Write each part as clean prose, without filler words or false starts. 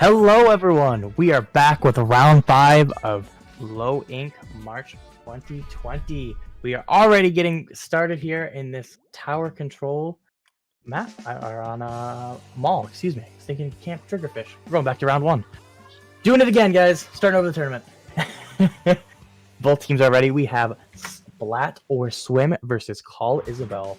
Hello everyone, we are back with round 5 of Low Ink March 2020. We are already getting started here in this tower control map, or on a mall, excuse me. I was thinking Camp Triggerfish. We're going back to round 1. Doing it again, guys, starting over the tournament. Both teams are ready. We have Splat or Swim versus Call Isabelle.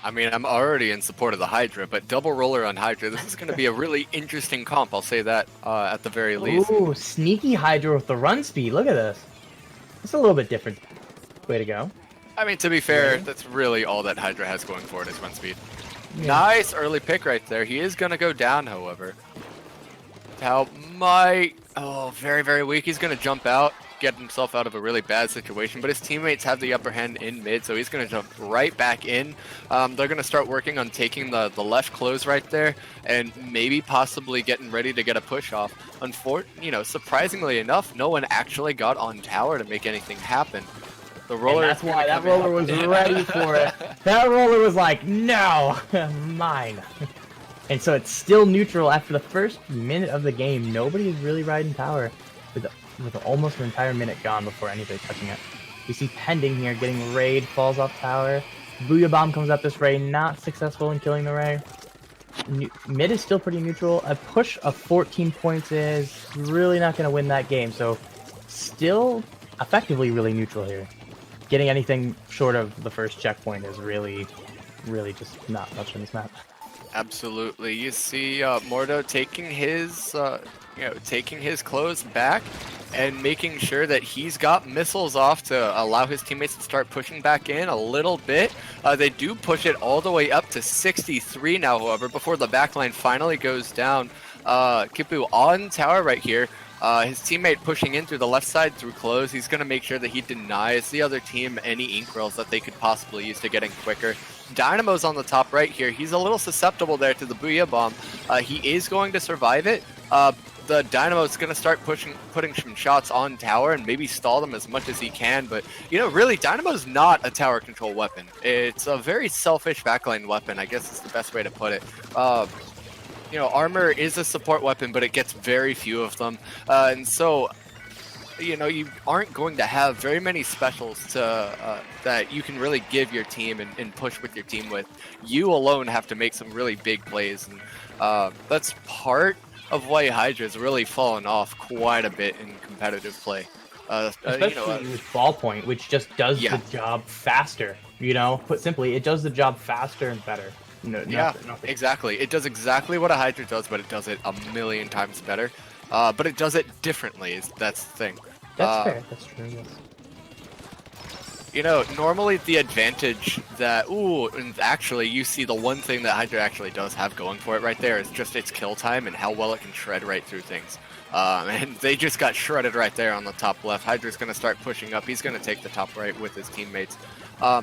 I mean, I'm already in support of the Hydra, but double roller on Hydra, this is going to be a really interesting comp, I'll say that at the very least. Ooh, sneaky Hydra with the run speed. Look at this. It's a little bit different. Way to go. I mean, to be fair, Yeah. that's really all that Hydra has going for it is run speed. Yeah. Nice early pick right there. He is going to go down, however. Tao might... Oh, very, very weak. He's going to jump out, get himself out of a really bad situation, but his teammates have the upper hand in mid, so he's going to jump right back in. They're going to start working on taking the left close right there and maybe possibly getting ready to get a push off. Surprisingly enough, no one actually got on tower to make anything happen. The roller. And that's why that roller was ready for it. That roller was like, no, mine. And so it's still neutral after the first minute of the game. Nobody is really riding tower with almost an entire minute gone before anybody touching it. We see Pending here getting raid, falls off tower. Booyah Bomb comes up this Ray, not successful in killing the Ray. Mid is still pretty neutral. A push of 14 points is really not going to win that game. So still effectively really neutral here. Getting anything short of the first checkpoint is really just not much in this map. Absolutely. You see Mordo taking his clothes back and making sure that he's got missiles off to allow his teammates to start pushing back in a little bit. They do push it all the way up to 63 now, however, before the backline finally goes down. Kipu on tower right here. His teammate pushing in through the left side through close. He's going to make sure that he denies the other team any ink rolls that they could possibly use to getting quicker. Dynamo's on the top right here. He's a little susceptible there to the Booyah Bomb. He is going to survive it. The Dynamo's going to start putting some shots on tower and maybe stall them as much as he can. But, really, Dynamo's not a tower control weapon. It's a very selfish backline weapon, I guess is the best way to put it. Armor is a support weapon, but it gets very few of them. And so, you aren't going to have very many specials that you can really give your team and push with your team with. You alone have to make some really big plays. And that's part of why Hydra's really fallen off quite a bit in competitive play. Especially with Ballpoint, which just does the job faster. Put simply, it does the job faster and better. Nothing. Exactly. It does exactly what a Hydra does, but it does it a million times better. But it does it differently. That's the thing. That's fair. That's true. Yes. Normally the advantage that and actually you see the one thing that Hydra actually does have going for it right there is just its kill time and how well it can shred right through things. And they just got shredded right there on the top left. Hydra's going to start pushing up. He's going to take the top right with his teammates. A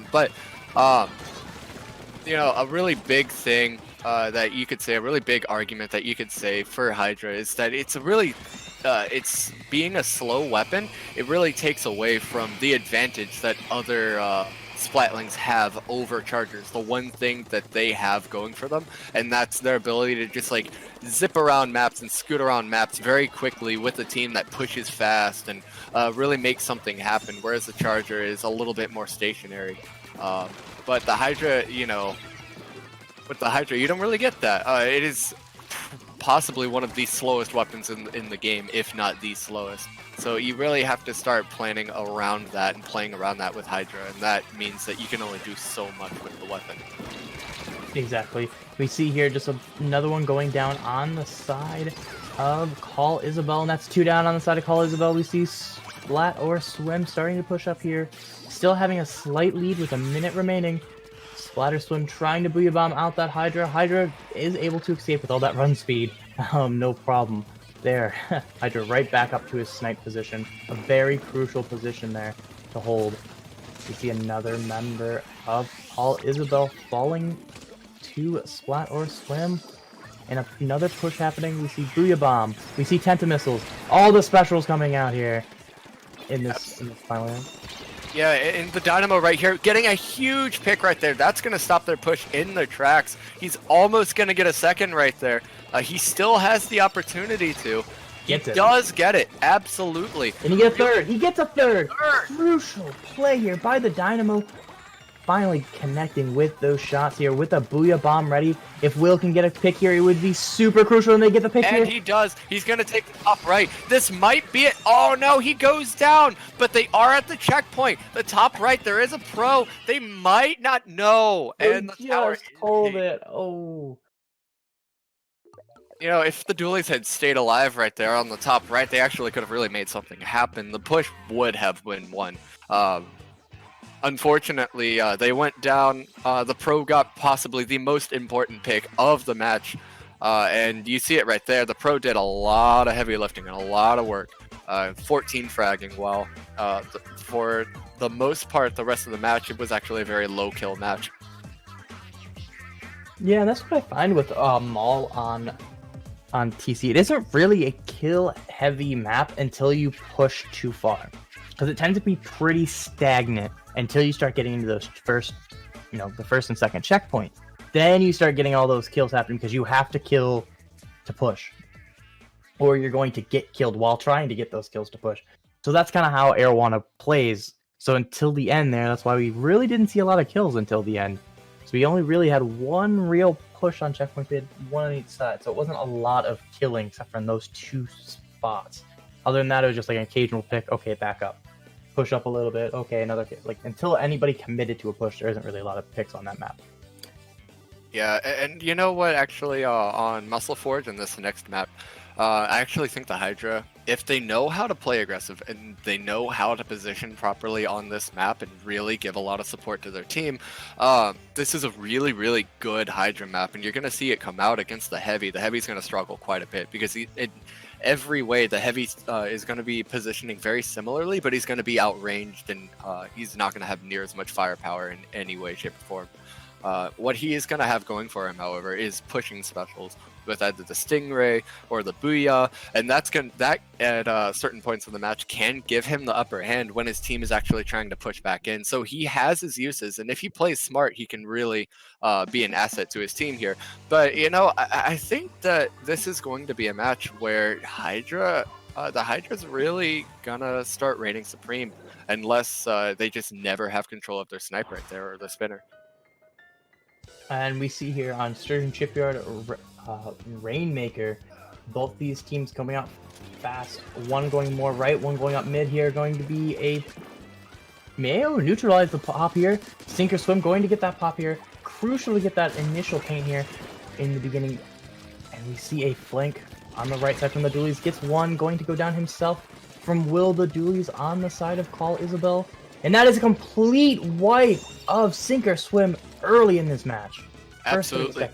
really big thing that you could say, a really big argument that you could say for Hydra is that it's it's being a slow weapon. It really takes away from the advantage that other Splatlings have over Chargers. The one thing that they have going for them, and that's their ability to just zip around maps and scoot around maps very quickly with a team that pushes fast and really makes something happen, whereas the Charger is a little bit more stationary. But the Hydra, with the Hydra, you don't really get that. It is possibly one of the slowest weapons in the game, if not the slowest. So you really have to start planning around that and playing around that with Hydra, and that means that you can only do so much with the weapon. Exactly. We see here just another one going down on the side of Call Isabelle, and that's 2 down on the side of Call Isabelle. We see Splat or Swim starting to push up here. Still having a slight lead with a minute remaining. Splat or Swim trying to Booyah Bomb out that Hydra. Hydra is able to escape with all that run speed. No problem. There. Hydra right back up to his snipe position. A very crucial position there to hold. We see another member of Call Isabelle falling to Splat or Swim. And another push happening. We see Booyah Bomb. We see Tentamissiles. All the specials coming out here in this final round. Yeah, and the Dynamo right here getting a huge pick right there. That's going to stop their push in their tracks. He's almost going to get a second right there. He still has the opportunity to. He does get it, absolutely. And he gets a third. He gets a third. Crucial play here by the Dynamo. Finally connecting with those shots here with a Booyah Bomb ready. If Will can get a pick here, it would be super crucial and they get the pick here. And he does. He's going to take the top right. This might be it. Oh no, he goes down. But they are at the checkpoint. The top right, there is a pro. They might not know. And the tower just hold it. Oh. You know, if the Dualies had stayed alive right there on the top right, they actually could have really made something happen. The push would have been won. Unfortunately, they went down. The pro got possibly the most important pick of the match. And you see it right there. The pro did a lot of heavy lifting and a lot of work. 14 fragging, while for the most part, the rest of the match, it was actually a very low kill match. Yeah, that's what I find with Maul on TC. It isn't really a kill-heavy map until you push too far. Because it tends to be pretty stagnant until you start getting into those first, the first and second checkpoints. Then you start getting all those kills happening because you have to kill to push. Or you're going to get killed while trying to get those kills to push. So that's kind of how Arowana plays. So until the end there, that's why we really didn't see a lot of kills until the end. So we only really had one real push on checkpoint. We had one on each side. So it wasn't a lot of killing except for in those two spots. Other than that, it was just like an occasional pick. Okay, back up. Push up a little bit. Okay, another kick. Like, until anybody committed to a push, there isn't really a lot of picks on that map. Yeah, and you know what? Actually, on Muscle Forge and this next map, I actually think the Hydra, if they know how to play aggressive and they know how to position properly on this map and really give a lot of support to their team, this is a really, really good Hydra map, and you're going to see it come out against the Heavy. The Heavy's going to struggle quite a bit because every way the Heavy is going to be positioning very similarly, but he's going to be outranged and he's not going to have near as much firepower in any way, shape, or form. What he is going to have going for him, however, is pushing specials with either the Stingray or the Booyah, and that at certain points in the match can give him the upper hand when his team is actually trying to push back in. So he has his uses, and if he plays smart, he can really be an asset to his team here. But I think that this is going to be a match where the Hydra's really gonna start reigning supreme unless they just never have control of their snipe right there or the spinner. And we see here on Sturgeon Shipyard, Rainmaker, both these teams coming out fast. One going more right, one going up mid here. Going to be a Mayo neutralize the pop here. Sink or Swim going to get that pop here. Crucial to get that initial paint here in the beginning. And we see a flank on the right side from the Dualies. Gets one, going to go down himself from Will the Dualies on the side of Call Isabelle. And that is a complete wipe of Sink or Swim early in this match. Absolutely.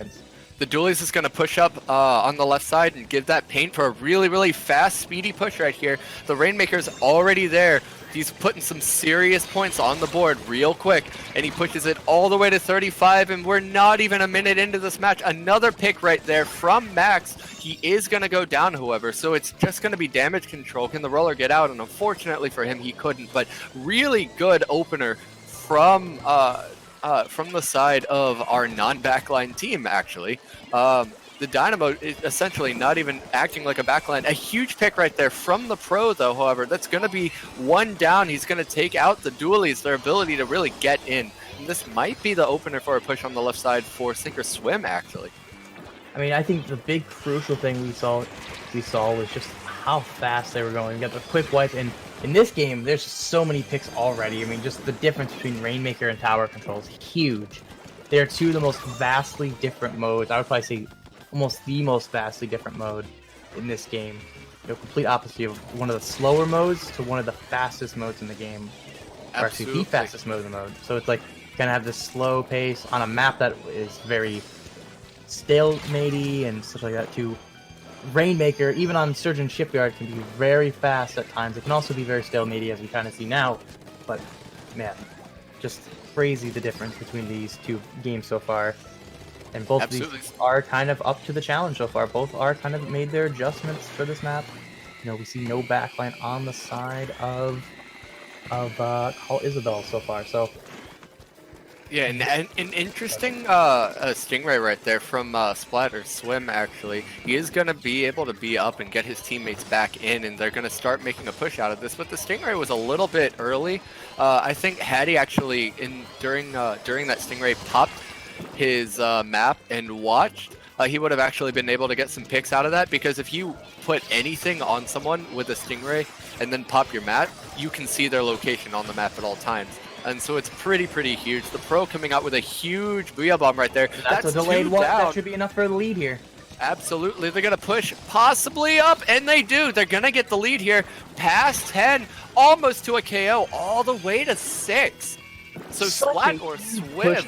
The Dualies is going to push up on the left side and give that paint for a really, really fast, speedy push right here. The Rainmaker's already there. He's putting some serious points on the board real quick, and he pushes it all the way to 35, and we're not even a minute into this match. Another pick right there from Max. He is going to go down, however, so it's just going to be damage control. Can the roller get out? And unfortunately for him, he couldn't, but really good opener from the side of our non-backline team, actually. The Dynamo is essentially not even acting like a backline. A huge pick right there from the pro, though, however. That's going to be one down. He's going to take out the Dualies, their ability to really get in. And this might be the opener for a push on the left side for Sink or Swim, actually. I mean, I think the big crucial thing we saw was just how fast they were going. You got the quick wipe, and in this game, there's so many picks already. I mean, just the difference between Rainmaker and Tower Control is huge. They are two of the most vastly different modes. I would probably say almost the most vastly different mode in this game. Complete opposite of one of the slower modes to one of the fastest modes in the game. Absolutely. Or actually the fastest mode in the mode. So it's like you kind of have this slow pace on a map that is very stalematey and stuff like that too. Rainmaker, even on Sturgeon Shipyard, can be very fast at times. It can also be very stalematey, as we kind of see now. But man, just crazy the difference between these two games so far. And both of these are kind of up to the challenge so far. Both are kind of made their adjustments for this map. We see no backline on the side of of Call Isabelle so far. So Yeah, and an interesting Stingray right there from Splat or Swim, actually. He is going to be able to be up and get his teammates back in, and they're going to start making a push out of this. But the Stingray was a little bit early. I think had he actually, during that Stingray popped his map and watched, he would have actually been able to get some picks out of that, because if you put anything on someone with a Stingray and then pop your map, you can see their location on the map at all times. And so it's pretty huge. The Pro coming out with a huge Booyah Bomb right there. that's a delayed one. That should be enough for the lead here. Absolutely. They're going to push possibly up, and they do. They're going to get the lead here. Past 10, almost to a KO, all the way to 6. So Splat or Swim.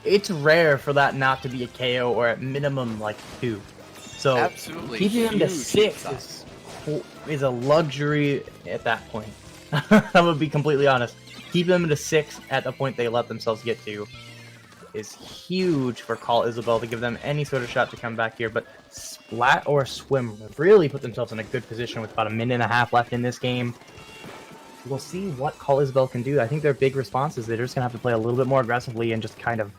It's rare for that not to be a KO, or at minimum like 2. So absolutely keeping them to 6 is a luxury at that point. I'm going to be completely honest. Keeping them to 6 at the point they let themselves get to is huge for Call Isabelle to give them any sort of shot to come back here. But Splat or Swim really put themselves in a good position with about a minute and a half left in this game. We'll see what Call Isabelle can do. I think their big response is they're just going to have to play a little bit more aggressively and just kind of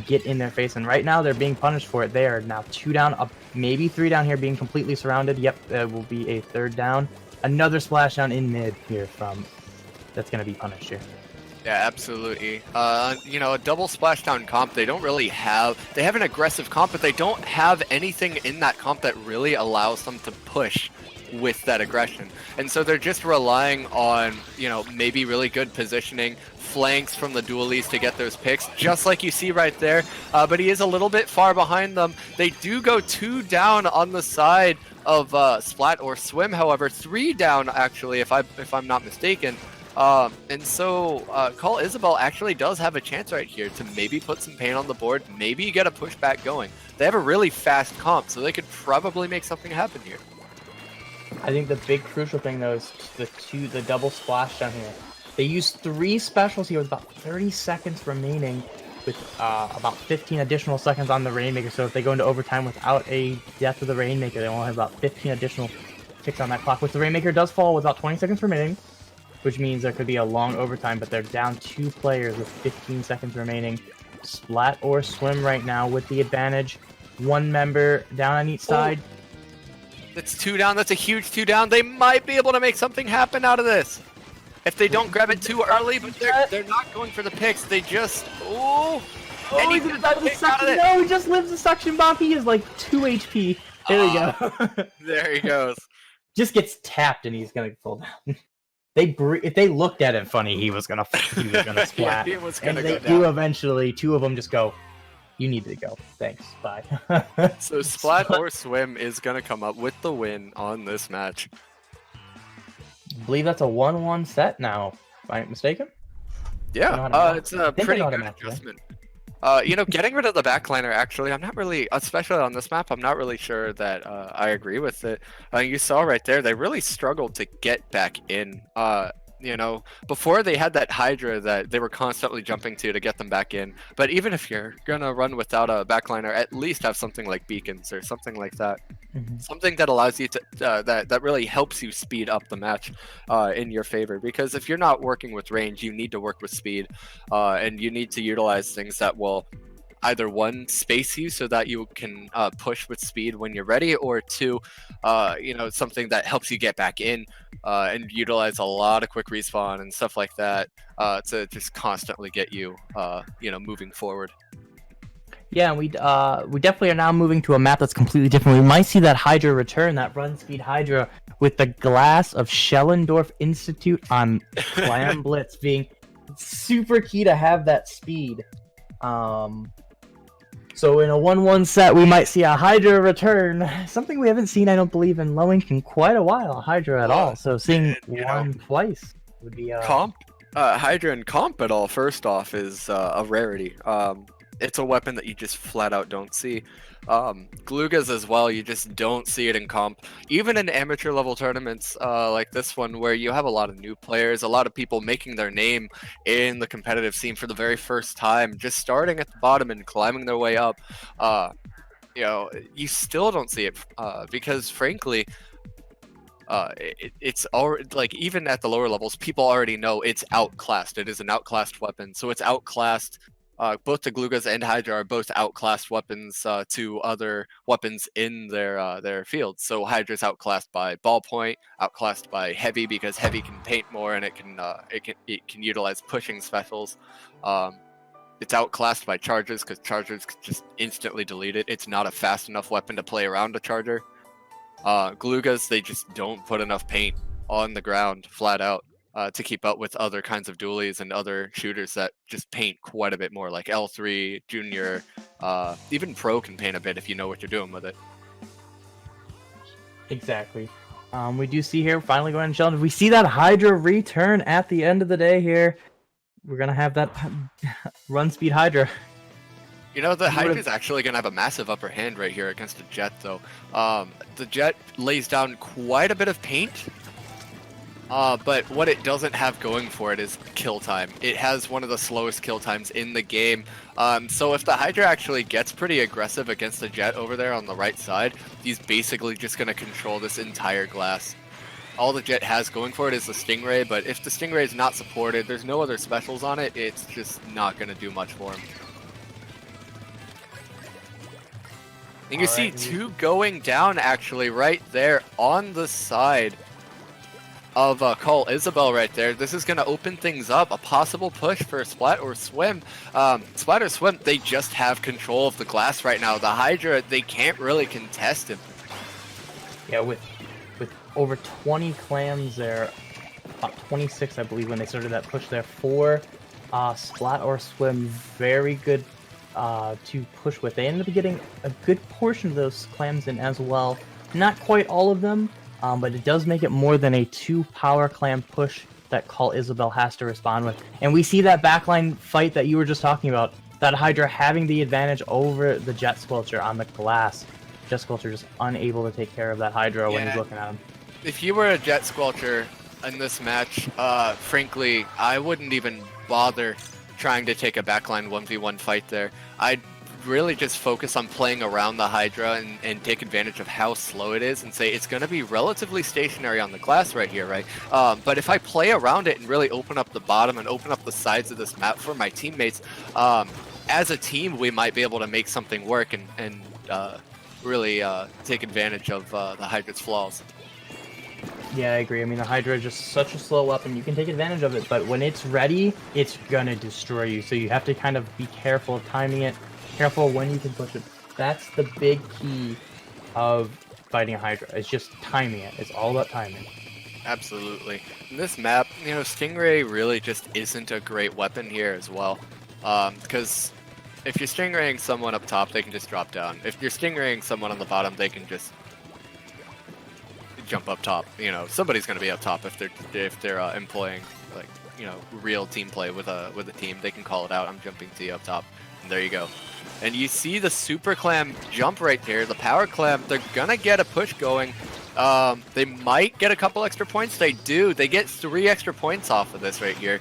get in their face. And right now they're being punished for it. They are now 2 down, maybe 3 down here, being completely surrounded. Yep, there will be a 3rd down. Another splashdown in mid here from... that's going to be punished here. Yeah, absolutely. You know, a double splashdown comp, they don't really have... they have an aggressive comp, but they don't have anything in that comp that really allows them to push with that aggression. And so they're just relying on, you know, maybe really good positioning, flanks from the dualies to get those picks, just like you see right there. But he is a little bit far behind them. They do go 2 down on the side of Splat or Swim, however. 3 down, actually, if I'm not mistaken. And so Call Isabelle actually does have a chance right here to maybe put some pain on the board, maybe get a pushback going. They have a really fast comp, so they could probably make something happen here. I think the big crucial thing though is the double splash down here. They used 3 specials here with about 30 seconds remaining, with about 15 additional seconds on the Rainmaker. So if they go into overtime without a death of the Rainmaker, they only have about 15 additional ticks on that clock, which the Rainmaker does fall with about 20 seconds remaining, which means there could be a long overtime, but they're down 2 players with 15 seconds remaining. Splat or Swim right now with the advantage. 1 member down on each side. That's 2 down. That's a huge 2 down. They might be able to make something happen out of this. If they don't grab it too early, but they're not going for the picks. They just... and he's about to suction. No, he just lives the suction bomb. He is like 2 HP. There we go. There he goes. Just gets tapped and he's gonna fall down. If they looked at him funny, he was gonna splat. Yeah, he was gonna and go they down. do eventually. 2 of them just go, "You need to go. Thanks. Bye." So Splat or Swim is gonna come up with the win on this match. I believe that's a 1-1 set now. Am I mistaken? Yeah, it's a pretty good match, adjustment. You know, getting rid of the backliner, actually, I'm not really, especially on this map, I'm not really sure that I agree with it. You saw right there, they really struggled to get back in. You know, before they had that Hydra that they were constantly jumping to get them back in. But even if you're gonna run without a backliner, at least have something like beacons or something like that. Mm-hmm. Something that allows you to, that really helps you speed up the match in your favor. Because if you're not working with range, you need to work with speed. And you need to utilize things that will either 1, space you so that you can push with speed when you're ready, or 2, you know, something that helps you get back in and utilize a lot of quick respawn and stuff like that to just constantly get you, you know, moving forward. Yeah, we definitely are now moving to a map that's completely different. We might see that Hydra return, that run speed Hydra, with the glass of Schellendorf Institute on Clam Blitz being super key to have that speed. So in a 1-1 set, we might see a Hydra return. Something we haven't seen, I don't believe, in low ink in quite a while, a Hydra at all. So seeing one twice would be... Comp? Hydra and comp at all, first off, is a rarity. It's a weapon that you just flat out don't see. Glugas as well, you just don't see it in comp. Even in amateur level tournaments like this one, where you have a lot of new players, a lot of people making their name in the competitive scene for the very first time, just starting at the bottom and climbing their way up, you know, you still don't see it because frankly, it's already like even at the lower levels, people already know it's outclassed. It is an outclassed weapon, so it's outclassed. Both the Glugas and Hydra are both outclassed weapons to other weapons in their fields. So Hydra's outclassed by ballpoint, outclassed by heavy because heavy can paint more and it can utilize pushing specials. It's outclassed by chargers because chargers can just instantly delete it. It's not a fast enough weapon to play around a charger. Glugas, they just don't put enough paint on the ground flat out to keep up with other kinds of dualies and other shooters that just paint quite a bit more, like L3, Junior, even Pro can paint a bit if you know what you're doing with it. Exactly. We do see here, finally going to challenge. We see that Hydra return at the end of the day here. We're going to have that run speed Hydra. You know, the Hydra's actually going to have a massive upper hand right here against the Jet, though. The Jet lays down quite a bit of paint, but what it doesn't have going for it is kill time. It has one of the slowest kill times in the game. So if the Hydra actually gets pretty aggressive against the Jet over there on the right side, he's basically just going to control this entire glass. All the Jet has going for it is the Stingray, but if the Stingray is not supported, there's no other specials on it, it's just not going to do much for him. And you see two going down actually right there on the side of Call Isabelle right there. This is going to open things up. A possible push for Splat or Swim. Splat or Swim, they just have control of the glass right now. The Hydra, they can't really contest him. Yeah, with over 20 clams there, about 26 I believe when they started that push there for Splat or Swim, very good to push with. They ended up getting a good portion of those clams in as well. Not quite all of them, but it does make it more than a 2 power clam push that Call Isabelle has to respond with. And we see that backline fight that you were just talking about, that Hydra having the advantage over the Jet Squelcher on the glass. Jet Squelcher just unable to take care of that Hydra when he's looking at him. If you were a Jet Squelcher in this match, frankly, I wouldn't even bother trying to take a backline 1v1 fight there. I'd really just focus on playing around the Hydra and take advantage of how slow it is and say it's going to be relatively stationary on the glass right here, right? But if I play around it and really open up the bottom and open up the sides of this map for my teammates, as a team we might be able to make something work and really take advantage of the Hydra's flaws. Yeah, I agree. I mean, the Hydra is just such a slow weapon. You can take advantage of it, but when it's ready, it's gonna destroy you. So you have to kind of be careful of timing it, careful when you can push it. That's the big key of fighting a Hydra. It's just timing it. It's all about timing. Absolutely. In this map, you know, Stingray really just isn't a great weapon here as well. Because if you're Stingraying someone up top, they can just drop down. If you're Stingraying someone on the bottom, they can just jump up top. You know, somebody's going to be up top if they're employing, like, you know, real team play with a team. They can call it out. I'm jumping to you up top. And there you go. And you see the Super Clam jump right there. The Power Clam, they're going to get a push going. They might get a couple extra points. They do. They get 3 extra points off of this right here.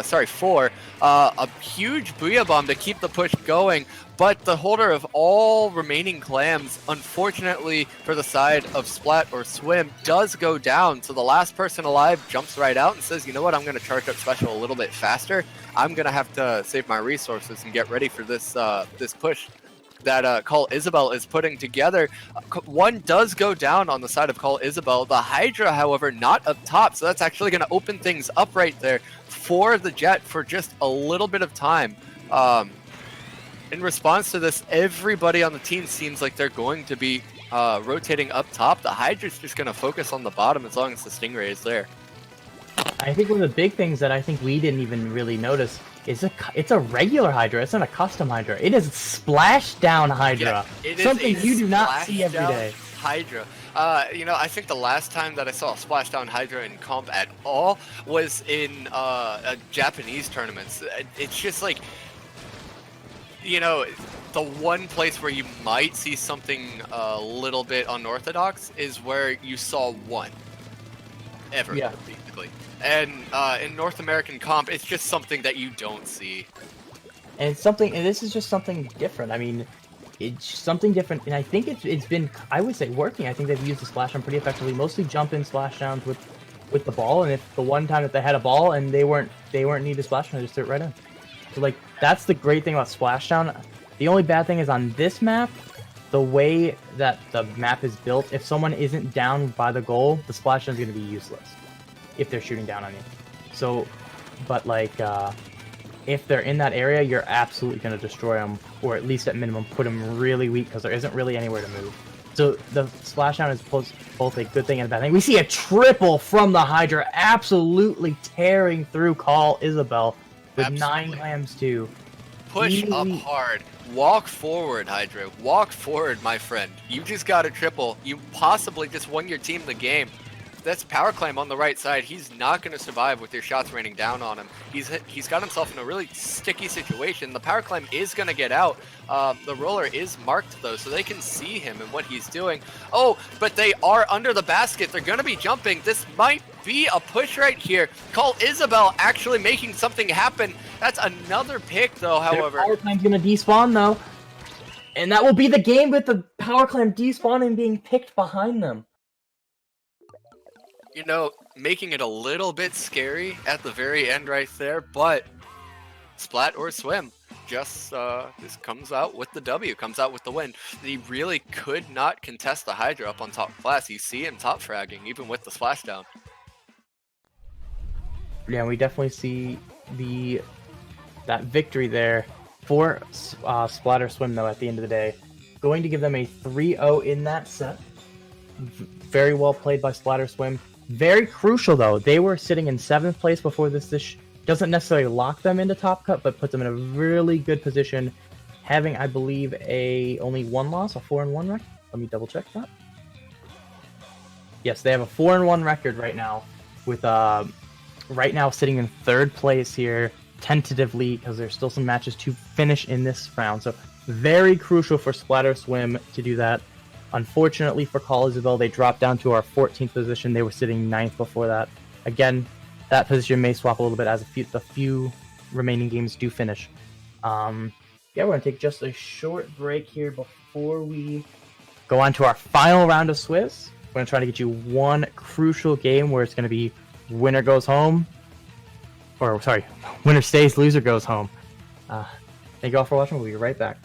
Sorry, 4. A huge Booyah Bomb to keep the push going. But the holder of all remaining clams, unfortunately for the side of Splat or Swim, does go down. So the last person alive jumps right out and says, you know what, I'm going to charge up special a little bit faster. I'm going to have to save my resources and get ready for this this push that Call Isabelle is putting together. One does go down on the side of Call Isabelle. The Hydra, however, not up top. So that's actually going to open things up right there for the Jet for just a little bit of time. In response to this, everybody on the team seems like they're going to be rotating up top. The Hydra's just going to focus on the bottom as long as the Stingray is there. I think one of the big things that I think we didn't even really notice is it's a regular Hydra. It's not a custom Hydra. It is Splashdown Hydra. Yeah, it is something you do not see every day. Hydra. You know, I think the last time that I saw a Splashdown Hydra in comp at all was in Japanese tournaments. It's just like, you know, the one place where you might see something a little bit unorthodox is where you saw one ever, basically. And in North American comp, it's just something that you don't see. And this is just something different. I mean, it's something different, and I think it's been, I would say, working. I think they've used the splashdown pretty effectively, mostly jump in splashdowns with the ball, and if the one time that they had a ball and they weren't need to splashdown, they just threw it right in. So like that's the great thing about splashdown. The only bad thing is on this map, the way that the map is built, if someone isn't down by the goal, the splashdown is going to be useless if they're shooting down on you. So, but like if they're in that area, you're absolutely going to destroy them, or at least at minimum put them really weak because there isn't really anywhere to move. So the splashdown is both a good thing and a bad thing. We see a triple from the Hydra, absolutely tearing through Call Isabelle with Absolutely. 9 clams too. Push up hard. Walk forward, Hydra. Walk forward, my friend. You just got a triple. You possibly just won your team the game. That's power climb on the right side. He's not going to survive with your shots raining down on him. He's got himself in a really sticky situation. The power climb is going to get out. The roller is marked though, so they can see him and what he's doing. Oh, but they are under the basket. They're going to be jumping. This might be a push right here. Call Isabelle actually making something happen. That's another pick though, however. Their power climb's going to despawn though. And that will be the game with the power climb despawning and being picked behind them. You know, making it a little bit scary at the very end right there, but Splat or Swim just this comes out with the W, comes out with the win. He really could not contest the Hydra up on top class. You see him top fragging even with the splashdown. Yeah, we definitely see that victory there for Splat or Swim though at the end of the day. Going to give them a 3-0 in that set. Very well played by Splat or Swim. Very crucial though, they were sitting in 7th place before this. This doesn't necessarily lock them into top cut, but puts them in a really good position, having, I believe, only 1 loss, a 4-1 record. Let me double check that. Yes, they have a 4-1 record right now, with right now sitting in 3rd place here, tentatively, because there's still some matches to finish in this round. So very crucial for Splat or Swim to do that. Unfortunately for Call Isabelle, they dropped down to our 14th position. They were sitting 9th before that. Again, that position may swap a little bit as the few remaining games do finish. Yeah, we're going to take just a short break here before we go on to our final round of Swiss. We're going to try to get you one crucial game where it's going to be winner goes home. Or, sorry, winner stays, loser goes home. Thank you all for watching. We'll be right back.